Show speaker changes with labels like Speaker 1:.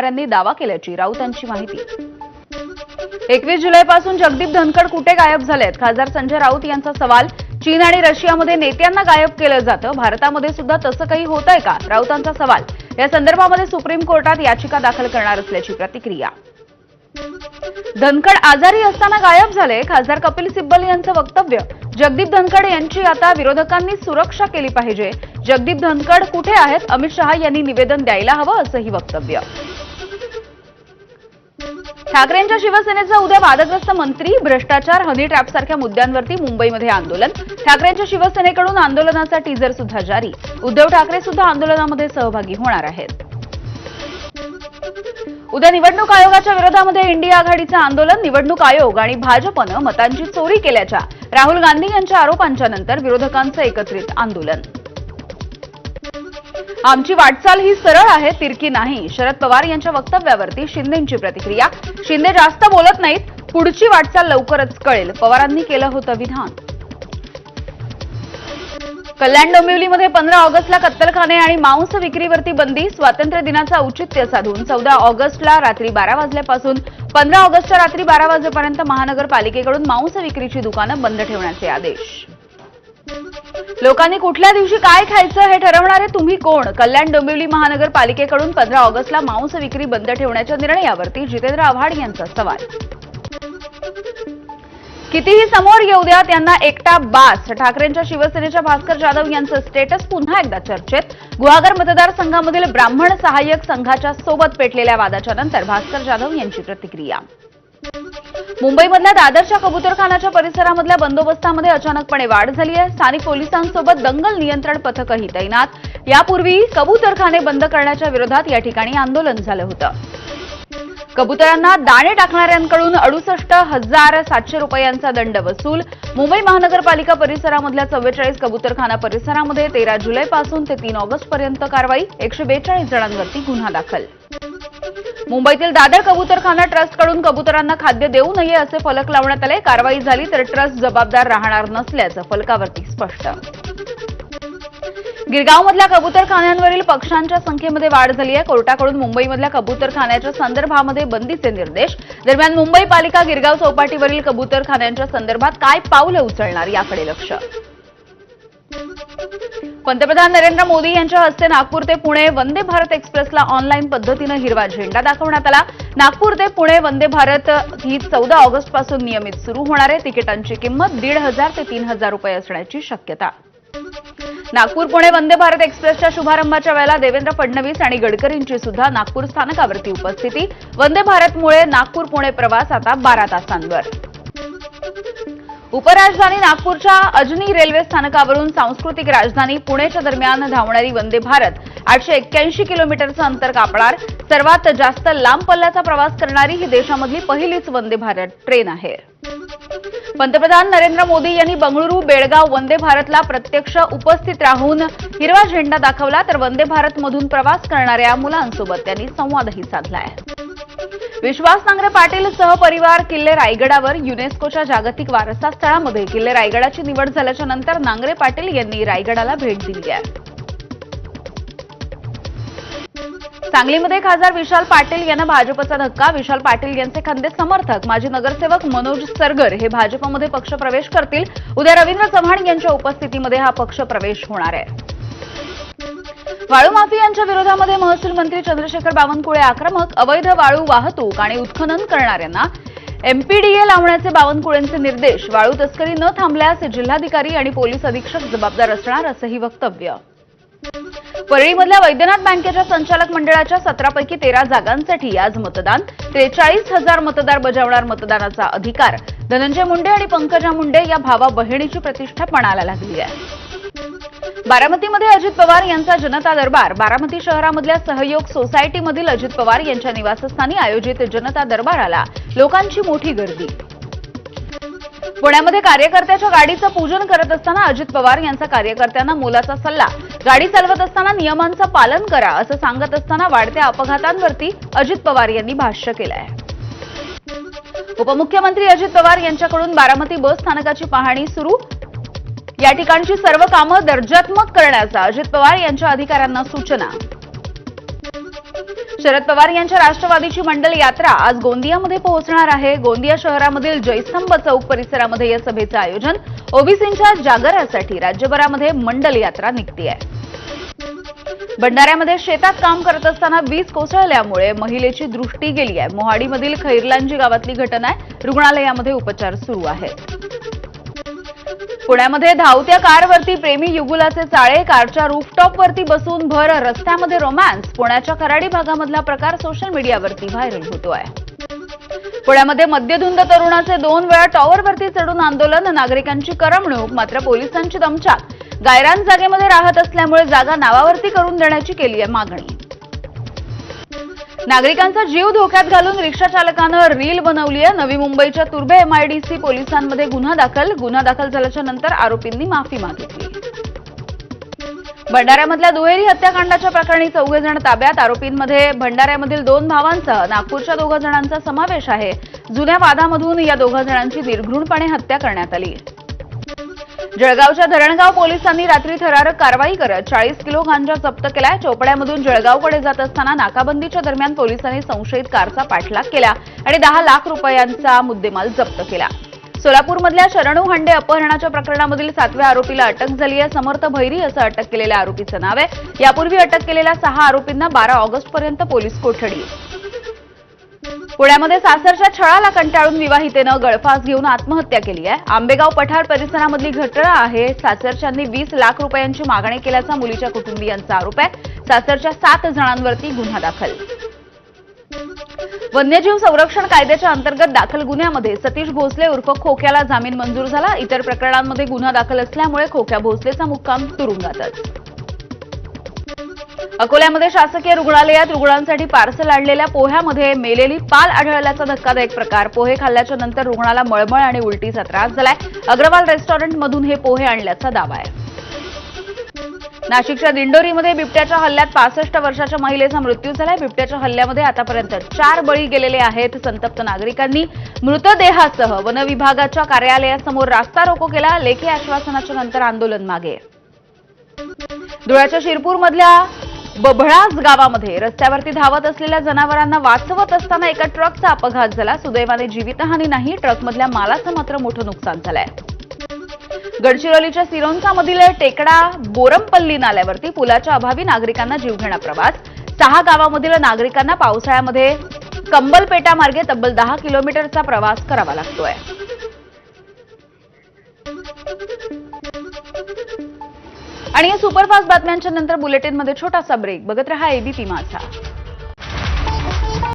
Speaker 1: यांनी दावा केल्याची राऊतांची माहिती। 21 जुलैपासून जगदीप धनखड कुठे गायब झालेत? खासदार संजय राऊत यांचा सवाल। चीन आणि रशियामध्ये नेत्यांना गायब केलं जातं, भारतामध्ये सुद्धा तसं काही होतंय का? राऊतांचा सवाल। या संदर्भामध्ये सुप्रीम कोर्टात याचिका दाखल करणार असल्याची प्रतिक्रिया। धनखड आजारी असताना गायब झाले, खासदार कपिल सिब्बल यांचं वक्तव्य। जगदीप धनखड यांची आता विरोधकांनी सुरक्षा केली पाहिजे। जगदीप धनखड कुठे आहेत? अमित शहा यांनी निवेदन द्यायला हवं असंही वक्तव्य। ठाकरेंच्या शिवसेनेचं उद्या वादग्रस्त मंत्री, भ्रष्टाचार, हनी ट्रॅपसारख्या मुद्द्यांवरती मुंबईमध्ये आंदोलन। ठाकरेंच्या शिवसेनेकडून आंदोलनाचा टीजर सुद्धा जारी। उद्धव ठाकरे सुद्धा आंदोलनामध्ये सहभागी होणार आहेत। उद्या निवडणूक आयोगाच्या विरोधामध्ये इंडिया आघाडीचं आंदोलन। निवडणूक आयोग आणि भाजपनं मतांची चोरी केल्याच्या राहुल गांधी यांच्या आरोपांच्या नंतर विरोधकांचं एकत्रित आंदोलन। आमची वाटचाल ही सरळ आहे, तिरकी नाही, शरद पवार यांच्या वक्तव्यावरती शिंदेंची प्रतिक्रिया। शिंदे जास्त बोलत नाहीत, पुढची वाटचाल लवकरच कळेल, पवारांनी केलं होतं विधान। कल्याण डोंबिवलीमध्ये 15 ऑगस्टला कत्तलखाने आणि मांस विक्रीवरती बंदी। स्वातंत्र्य दिनाचं औचित्य साधून 14 ऑगस्टला रात्री 12 वाजल्यापासून 15 ऑगस्टच्या रात्री 12 वाजेपर्यंत महानगरपालिकेकडून मांस विक्रीची दुकानं बंद ठेवण्याचे आदेश। लोकांनी कुठल्या दिवशी काय खायचं हे ठरवणारे तुम्ही कोण? कल्याण डोंबिवली महानगरपालिकेकडून 15 ऑगस्टला मांस विक्री बंद ठेवण्याच्या निर्णयावरती जितेंद्र आव्हाड यांचा सवाल। कितीही समोर येऊ द्या, त्यांना एकटा बास। ठाकरेंच्या शिवसेनेच्या भास्कर जाधव यांचं स्टेटस पुन्हा एकदा चर्चेत। गुहागर मतदारसंघामधील ब्राह्मण सहाय्यक संघाच्या सोबत पेटलेल्या वादाच्या नंतर भास्कर जाधव यांची प्रतिक्रिया। मुंबईमधल्या दादरच्या कबूतरखानाच्या परिसरामधल्या बंदोबस्तामध्ये अचानकपणे वाढ झाली आहे। स्थानिक पोलिसांसोबत दंगल नियंत्रण पथकही तैनात। यापूर्वी कबूतरखाने बंद करण्याच्या विरोधात या ठिकाणी आंदोलन झालं होतं। कबुतरांना दाणे टाकणाऱ्यांकडून 68,700 रुपयांचा दंड वसूल। मुंबई महानगरपालिका परिसरामधल्या 44 कबुतरखाना परिसरामध्ये 13 जुलैपासून ते 3 ऑगस्टपर्यंत कारवाई। 142 जणांवरती गुन्हा दाखल। मुंबईतील दादर कबुतरखाना ट्रस्टकडून कबुतरांना खाद्य देऊ नये असे फलक लावण्यात आले। कारवाई झाली तर ट्रस्ट जबाबदार राहणार नसल्याचं फलकावरती स्पष्ट। गिरगावमधल्या कबुतरखान्यांवरील पक्ष्यांच्या संख्येमध्ये वाढ झाली आहे। कोर्टाकडून मुंबईमधल्या कबुतरखान्याच्या संदर्भामध्ये बंदीचे निर्देश। दरम्यान मुंबई पालिका गिरगाव चौपाटीवरील कबुतरखान्यांच्या संदर्भात काय पावलं उचलणार याकडे लक्ष। पंतप्रधान नरेंद्र मोदी यांच्या हस्ते नागपूर ते पुणे वंदे भारत एक्सप्रेसला ऑनलाईन पद्धतीने हिरवा झेंडा दाखवण्यात आला। नागपूर ते पुणे वंदे भारत ही 14 ऑगस्टपासून नियमित सुरू होणार आहे। तिकिटांची किंमत 1,500 ते 3,000 रुपये असण्याची शक्यता। नागपूर पुणे वंदे भारत एक्सप्रेसच्या शुभारंभाच्या वेळेला देवेंद्र फडणवीस आणि गडकरींची सुद्धा नागपूर स्थानकावरती उपस्थिती। वंदे भारतमुळे नागपूर पुणे प्रवास आता 12 तासांवर। उपराजधानी नागपूरच्या अजनी रेल्वे स्थानकावरून सांस्कृतिक राजधानी पुणेच्या दरम्यान धावणारी वंदे भारत 881 किलोमीटरचं अंतर कापणार। सर्वात जास्त लांब पल्ल्याचा प्रवास करणारी ही देशामधली पहिलीच वंदे भारत ट्रेन आहे। पंतप्रधान नरेंद्र मोदी यांनी बंगळुरू बेळगाव वंदे भारतला प्रत्यक्ष उपस्थित राहून हिरवा झेंडा दाखवला, तर वंदे भारतमधून प्रवास करणाऱ्या मुलांसोबत त्यांनी संवादही साधलाय। विश्वास नांगरे पाटील सहपरिवार किल्ले रायगडावर। युनेस्कोच्या जागतिक वारसा स्थळामध्ये किल्ले रायगडाची निवड झाल्याच्या नंतर नांगरे पाटील यांनी रायगडाला भेट दिली आहे। सांगलीमध्ये खासदार विशाल पाटील यांना भाजपचा धक्का। विशाल पाटील यांचे खंदे समर्थक माजी नगरसेवक मनोज सरगर हे भाजपमध्ये पक्षप्रवेश करतील। उद्या रवींद्र चव्हाण यांच्या उपस्थितीमध्ये हा पक्षप्रवेश होणार आहे। वाळू माफियांच्या विरोधामध्ये महसूल मंत्री चंद्रशेखर बावनकुळे आक्रमक। अवैध वाळू वाहतूक आणि उत्खनन करणाऱ्यांना एमपीडीए लावण्याचे बावनकुळेंचे निर्देश। वाळू तस्करी न थांबल्यास जिल्हाधिकारी आणि पोलीस अधीक्षक जबाबदार असणार असंही वक्तव्य। परळीमधल्या वैद्यनाथ बँकेच्या संचालक मंडळाच्या 17 पैकी 13 जागांसाठी आज मतदान। 43,000 मतदार बजावणार मतदानाचा अधिकार। धनंजय मुंडे आणि पंकजा मुंडे या भावा बहिणीची प्रतिष्ठा पणाला लागली आहे। बारामतीमध्ये अजित पवार यांचा जनता दरबार। बारामती शहरामधल्या सहयोग सोसायटीमधील अजित पवार यांच्या निवासस्थानी आयोजित जनता दरबाराला लोकांची मोठी गर्दी। पुण्यामध्ये कार्यकर्त्याच्या गाडीचं पूजन करत असताना अजित पवार यांचा कार्यकर्त्यांना मोलाचा सल्ला। गाडी चालवत असताना नियमांचं पालन करा असं सांगत असताना वाढत्या अपघातांवरती अजित पवार यांनी भाष्य केलं आहे। उपमुख्यमंत्री अजित पवार यांच्याकडून बारामती बस स्थानकाची पाहणी सुरू। या ठिकाणची सर्व कामं दर्जात्मक करण्याचा अजित पवार यांच्या अधिकाऱ्यांना सूचना। शरद पवार यांच्या राष्ट्रवादीची मंडल यात्रा आज गोंदियामध्ये पोहोचणार आहे। गोंदिया शहरामधील जयस्तंभ चौक परिसरामध्ये या सभेचं आयोजन ओबीसींच्या जागरासाठी राज्यभरामध्ये मंडल यात्रा निघतीये। भंडाऱ्यामध्ये शेतात काम करत असताना वीज कोसळल्यामुळे महिलेची दृष्टी गेली आहे। मोहाडीमधील खैरलांजी गावातली घटना आहे। रुग्णालयामध्ये उपचार सुरू आहेत। पुण्यामध्ये धावत्या कारवरती प्रेमी युगुलाचे चाळे, कारच्या रूफटॉपवरती बसून भर रस्त्यामध्ये रोमॅन्स। पुण्याच्या खराडी भागामधला प्रकार सोशल मीडियावरती व्हायरल होतोय। पुण्यामध्ये मद्यधुंद तरुणाचे 2 वेळा टॉवरवरती चढून आंदोलन, नागरिकांची करमणूक, मात्र पोलिसांची दमछाक। गायरान जागेमध्ये राहत असल्यामुळे जागा नावावरती करून देण्याची केली आहे मागणी। नागरिकांचा जीव धोक्यात घालून रिक्षा चालकानं रील बनवली आहे। नवी मुंबईच्या तुर्भे एमआयडीसी पोलिसांमध्ये गुन्हा दाखल झाल्याच्या नंतर आरोपींनी माफी मागितली। भंडाऱ्यामधल्या दुहेरी हत्याकांडाच्या प्रकरणी 4 जण ताब्यात। आरोपींमध्ये भंडाऱ्यामधील 2 भावांसह नागपूरच्या 2 जणांचा समावेश आहे। जुन्या वादामधून या 2 जणांची निर्घृणपणे हत्या करण्यात आली। जळगावच्या धरणगाव पोलिसांनी रात्री थरारक कारवाई करत 40 किलो गांजा जप्त केलाय। चोपड्यामधून जळगावकडे जात असताना नाकाबंदीच्या दरम्यान पोलिसांनी संशयित कारचा पाठलाग केला आणि 10 लाख रुपयांचा मुद्देमाल जप्त केला। सोलापूरमधल्या शरणू हांडे अपहरणाच्या प्रकरणामधील 7व्या आरोपीला अटक झाली आहे। समर्थ भैरी असं अटक केलेल्या आरोपीचं नाव आहे। यापूर्वी अटक केलेल्या 6 आरोपींना 12 ऑगस्टपर्यंत पोलीस कोठडी। पुण्यामध्ये सासरच्या छळाला कंटाळून विवाहितेनं गळफास घेऊन आत्महत्या केली आहे। आंबेगाव पठार परिसरामधली घटना आहे। सासरच्यांनी 20 लाख रुपयांची मागणी केल्याचा मुलीच्या कुटुंबियांचा आरोप आहे। सासरच्या 7 जणांवरती गुन्हा दाखल। वन्यजीव संरक्षण कायद्याच्या अंतर्गत दाखल गुन्ह्यामध्ये सतीश भोसले उर्फ खोक्याला जामीन मंजूर झाला। इतर प्रकरणांमध्ये गुन्हा दाखल असल्यामुळे खोक्या भोसलेचा मुक्काम तुरुंगातच। अकोल्यामध्ये शासकीय रुग्णालयात रुग्णांसाठी पार्सल आणलेल्या पोह्यामध्ये मेलेली पाल आढळल्याचा धक्कादायक प्रकार। पोहे खाल्ल्याच्या नंतर रुग्णाला मळमळ आणि उलटीचा त्रास झालाय। अग्रवाल रेस्टॉरंटमधून हे पोहे आणल्याचा दावा आहे। नाशिकच्या दिंडोरीमध्ये बिबट्याच्या हल्ल्यात 65 वर्षाच्या महिलेचा मृत्यू झालाय। बिबट्याच्या हल्ल्यामध्ये आतापर्यंत 4 बळी गेलेले आहेत। संतप्त नागरिकांनी मृतदेहासह वन विभागाच्या कार्यालयासमोर रास्ता रोको केला। लेखी आश्वासनाच्या नंतर आंदोलन मागे। धुळ्याच्या शिरपूरमधल्या बभळास गावामध्ये रस्त्यावरती धावत असलेल्या जनावरांना वाचवत असताना एका ट्रकचा अपघात झाला। सुदैवाने जीवितहानी नाही। ट्रकमधल्या मालाचं मात्र मोठं नुकसान झालंय। गडचिरोलीच्या सिरोंचामधील टेकडा बोरमपल्ली नाल्यावरती पुलाच्या अभावी नागरिकांना जीवघेणा प्रवास। 6 गावामधील नागरिकांना पावसाळ्यामध्ये कंबलपेटा मार्गे तब्बल 10 किलोमीटरचा प्रवास करावा लागतोय। आणि या सुपरफास्ट बातम्यांच्या नंतर बुलेटिनमध्ये छोटासा ब्रेक। बघत रहा एबीपी माझा।